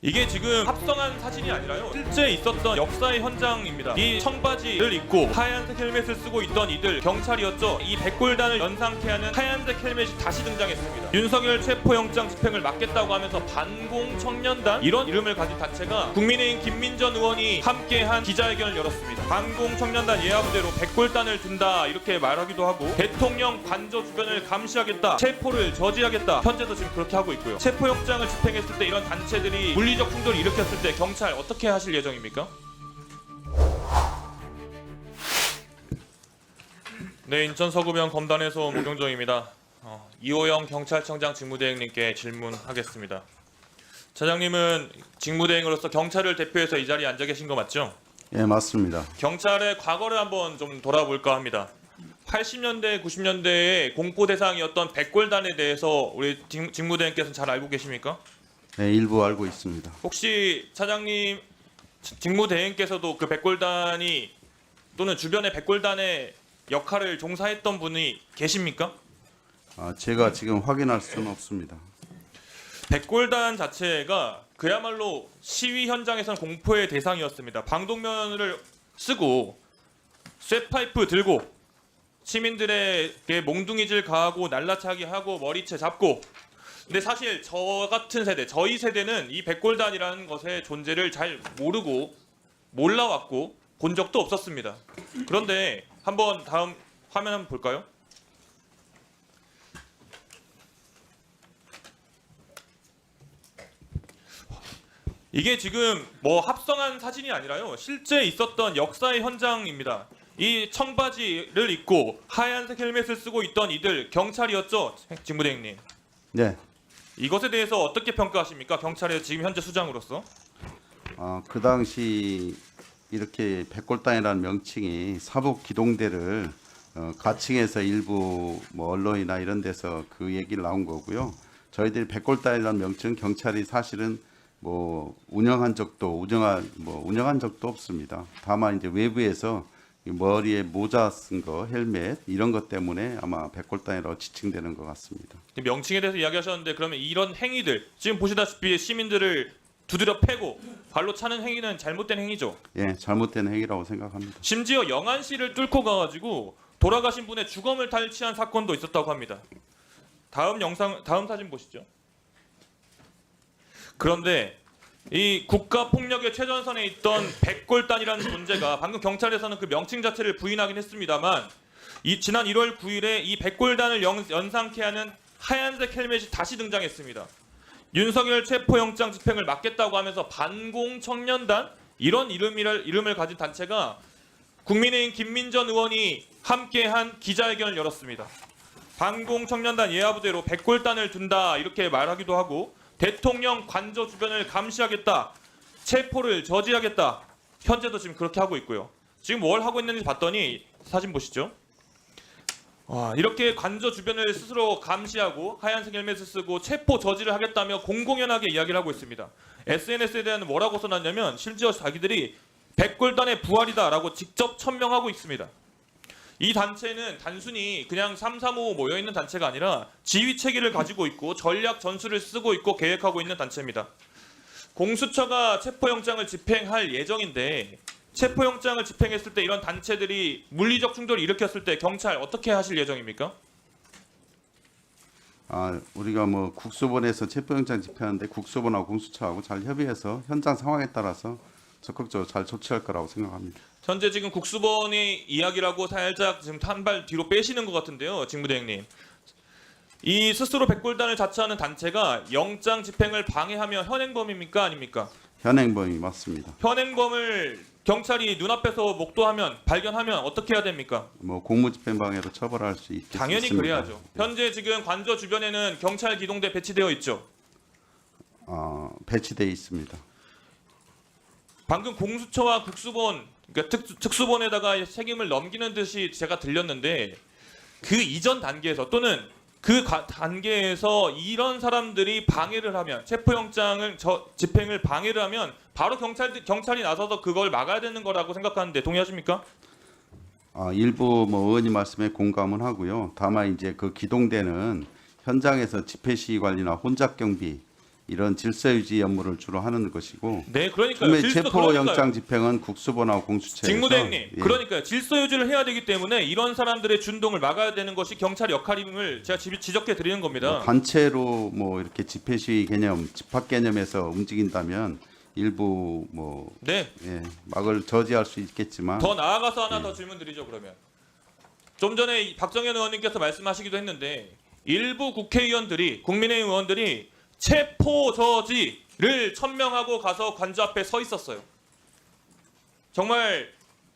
이게 지금 합성한 사진이 아니라요, 실제 있었던 역사의 현장입니다. 이 청바지를 입고 하얀색 헬멧을 쓰고 있던 이들 경찰이었죠. 이 백골단을 연상케 하는 하얀색 헬멧이 다시 등장했습니다. 윤석열 체포영장 집행을 막겠다고 하면서 반공청년단, 이런 이름을 가진 단체가 국민의힘 김민전 의원이 함께한 기자회견을 열었습니다. 반공청년단 예하부대로 백골단을 둔다 이렇게 말하기도 하고, 대통령 관저 주변을 감시하겠다, 체포를 저지하겠다, 현재도 지금 그렇게 하고 있고요. 체포영장을 집행했을 때 이런 단체들이 물리적 충돌을 일으켰을 때 경찰 어떻게 하실 예정입니까? 네, 인천 서구병 검단에서 온 모경정입니다. 이호영 경찰청장 직무대행님께 질문하겠습니다. 차장님은 직무대행으로서 경찰을 대표해서 이 자리에 앉아 계신 거 맞죠? 예, 맞습니다. 경찰의 과거를 한번 좀 돌아볼까 합니다. 80년대, 90년대의 공포 대상이었던 백골단에 대해서 우리 직무대행께서는 잘 알고 계십니까? 네, 일부 알고 있습니다. 혹시 차장님 직무대행께서도 그 백골단이 또는 주변의 백골단의 역할을 종사했던 분이 계십니까? 제가 지금 확인할 수는 없습니다. 백골단 자체가 그야말로 시위 현장에서는 공포의 대상이었습니다. 방독면을 쓰고 쇠파이프 들고 시민들에게 몽둥이질 가하고 날라차기 하고 머리채 잡고, 근데 사실 저 같은 세대, 저희 세대는 이 백골단이라는 것의 존재를 잘 모르고 몰라왔고 본 적도 없었습니다. 그런데 한번 다음 화면 한번 볼까요? 이게 지금 뭐 합성한 사진이 아니라요, 실제 있었던 역사의 현장입니다. 이 청바지를 입고 하얀색 헬멧을 쓰고 있던 이들 경찰이었죠, 직무대행님. 네, 이것에 대해서 어떻게 평가하십니까? 경찰의 지금 현재 수장으로서. 그 당시 이렇게 백골단이라는 명칭이 사복 기동대를 가칭해서 일부 뭐 언론이나 이런 데서 그 얘기를 나온 거고요. 저희들이 백골단이라는 명칭 경찰이 사실은 뭐 운영한 적도 없습니다. 다만 이제 외부에서 머리에 모자 쓴 거, 헬멧 이런 것 때문에 아마 백골단이라고 지칭되는 것 같습니다. 명칭에 대해서 이야기하셨는데, 그러면 이런 행위들, 지금 보시다시피 시민들을 두드려 패고 발로 차는 행위는 잘못된 행위죠. 예, 잘못된 행위라고 생각합니다. 심지어 영안시를 뚫고 가가지고 돌아가신 분의 주검을 탈취한 사건도 있었다고 합니다. 다음 사진 보시죠. 그런데 이 국가 폭력의 최전선에 있던 백골단이라는 존재가, 방금 경찰에서는 그 명칭 자체를 부인하긴 했습니다만, 지난 1월 9일에 이 백골단을 연상케 하는 하얀색 헬멧이 다시 등장했습니다. 윤석열 체포영장 집행을 막겠다고 하면서 반공청년단, 이런 이름을 가진 단체가 국민의힘 김민전 의원이 함께한 기자회견을 열었습니다. 반공청년단 예하부대로 백골단을 둔다 이렇게 말하기도 하고, 대통령 관저 주변을 감시하겠다, 체포를 저지하겠다, 현재도 지금 그렇게 하고 있고요. 지금 뭘 하고 있는지 봤더니 사진 보시죠. 이렇게 관저 주변을 스스로 감시하고 하얀색 헬멧을 쓰고 체포 저지를 하겠다며 공공연하게 이야기를 하고 있습니다. SNS에 대한 뭐라고 써놨냐면, 심지어 자기들이 백골단의 부활이다라고 직접 천명하고 있습니다. 이 단체는 단순히 그냥 335 모여있는 단체가 아니라 지휘체계를 가지고 있고 전략 전술을 쓰고 있고 계획하고 있는 단체입니다. 공수처가 체포영장을 집행할 예정인데, 체포영장을 집행했을 때 이런 단체들이 물리적 충돌을 일으켰을 때 경찰 어떻게 하실 예정입니까? 우리가 뭐 국수본에서 체포영장 집행하는데 국수본하고 공수처하고 잘 협의해서 현장 상황에 따라서 적극적으로 잘 조치할 거라고 생각합니다. 현재 지금 국수본이 이야기라고 살짝 지금 한 발 뒤로 빼시는 것 같은데요, 직무대행님. 이 스스로 백골단을 자처하는 단체가 영장 집행을 방해하면 현행범입니까, 아닙니까? 현행범이 맞습니다. 현행범을 경찰이 눈앞에서 목도하면, 발견하면 어떻게 해야 됩니까? 뭐 공무집행방해로 처벌할 수 있겠습니다. 당연히 그래야죠. 현재 지금 관저 주변에는 경찰 기동대 배치되어 있죠. 배치되어 있습니다. 방금 공수처와 국수본, 그러니까 특수본에다가 책임을 넘기는 듯이 제가 들렸는데, 그 이전 단계에서 또는 그 단계에서 이런 사람들이 방해를 하면, 체포영장을 집행을 방해를 하면 바로 경찰이 나서서 그걸 막아야 되는 거라고 생각하는데 동의하십니까? 일부 뭐 의원님 말씀에 공감은 하고요. 다만 이제 그 기동대는 현장에서 집회 시위 관리나 혼잡 경비 이런 질서 유지 업무를 주로 하는 것이고 네, 그러니까요. 처음에 체포영장 집행은 국수본하고 공수처에서 직무대행님, 예. 그러니까요. 질서 유지를 해야 되기 때문에 이런 사람들의 준동을 막아야 되는 것이 경찰 역할임을 제가 지적해 드리는 겁니다. 단체로 뭐 이렇게 집회 시위 개념, 집합 개념에서 움직인다면 일부 뭐 네, 막을 저지할 수 있겠지만 더 나아가서 하나 더 질문 드리죠. 그러면 좀 전에 박정현 의원님께서 말씀하시기도 했는데 일부 국회의원들이 국민의힘 의원들이 체포 저지를 천명하고 가서 관저 앞에 서 있었어요. 정말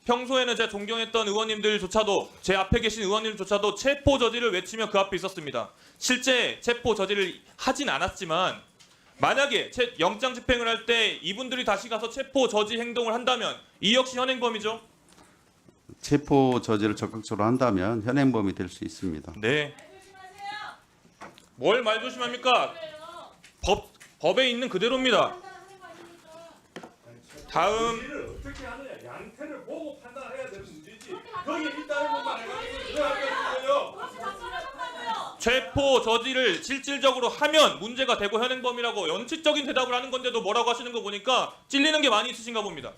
평소에는 제가 존경했던 의원님들조차도 제 앞에 계신 의원님조차도 체포 저지를 외치며 그 앞에 있었습니다. 실제 체포 저지를 하진 않았지만 만약에 영장 집행을 할 때 이분들이 다시 가서 체포 저지 행동을 한다면 이 역시 현행범이죠. 체포 저지를 적극적으로 한다면 현행범이 될 수 있습니다. 네. 뭘 말 조심합니까? 법에 있는 그대로입니다. 다음 일을 어떻게 하느냐 양태를 보고 판단해야 되는 문제지. 거기에 있다는 것만 알고 거예요. 체포 저지를 실질적으로 하면 문제가 되고 현행범이라고 연칙적인 대답을 하는 건데도 뭐라고 하시는 거 보니까 찔리는 게 많이 있으신가 봅니다.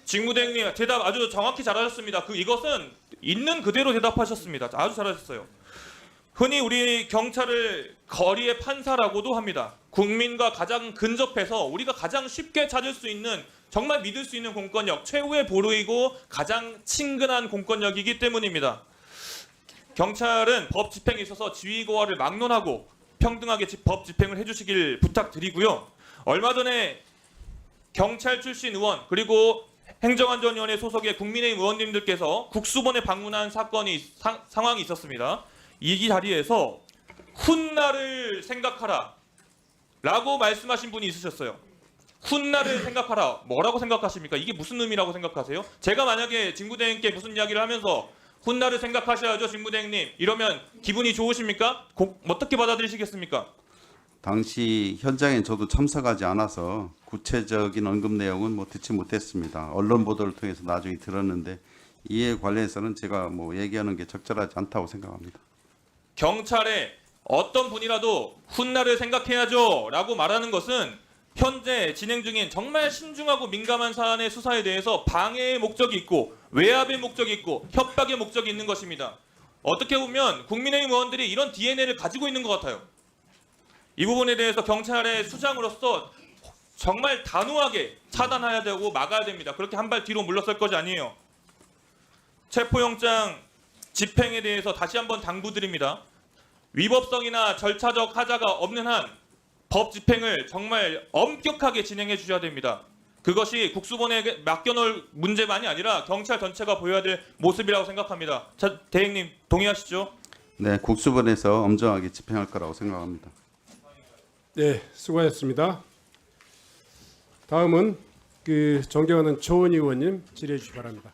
직무대행님 대답 아주 정확히 잘하셨습니다. 이것은 있는 그대로 대답하셨습니다. 아주 잘하셨어요. 흔히 우리 경찰을 거리의 판사라고도 합니다. 국민과 가장 근접해서 우리가 가장 쉽게 찾을 수 있는 정말 믿을 수 있는 공권력, 최후의 보루이고 가장 친근한 공권력이기 때문입니다. 경찰은 법 집행에 있어서 지위고하를 막론하고 평등하게 법 집행을 해주시길 부탁드리고요. 얼마 전에 경찰 출신 의원 그리고 행정안전위원회 소속의 국민의힘 의원님들께서 국수본에 방문한 상황이 있었습니다. 이 자리에서 훗날을 생각하라 라고 말씀하신 분이 있으셨어요. 훗날을 생각하라. 뭐라고 생각하십니까? 이게 무슨 의미라고 생각하세요? 제가 만약에 직무대행께 무슨 이야기를 하면서 훗날을 생각하셔야죠, 직무대행님. 이러면 기분이 좋으십니까? 어떻게 받아들이시겠습니까? 당시 현장에 저도 참석하지 않아서 구체적인 언급 내용은 뭐 듣지 못했습니다. 언론 보도를 통해서 나중에 들었는데 이에 관련해서는 제가 뭐 얘기하는 게 적절하지 않다고 생각합니다. 경찰에 어떤 분이라도 훗날을 생각해야죠 라고 말하는 것은 현재 진행 중인 정말 신중하고 민감한 사안의 수사에 대해서 방해의 목적이 있고 외압의 목적이 있고 협박의 목적이 있는 것입니다. 어떻게 보면 국민의힘 의원들이 이런 DNA를 가지고 있는 것 같아요. 이 부분에 대해서 경찰의 수장으로서 정말 단호하게 차단해야 되고 막아야 됩니다. 그렇게 한 발 뒤로 물러설 것이 아니에요. 체포영장 집행에 대해서 다시 한번 당부드립니다. 위법성이나 절차적 하자가 없는 한 법 집행을 정말 엄격하게 진행해 주셔야 됩니다. 그것이 국수본에 맡겨놓을 문제만이 아니라 경찰 전체가 보여야 될 모습이라고 생각합니다. 자, 대행님 동의하시죠? 네, 국수본에서 엄정하게 집행할 거라고 생각합니다. 네, 수고하셨습니다. 다음은 존경하는 조은희 의원님 질의해 주시기 바랍니다.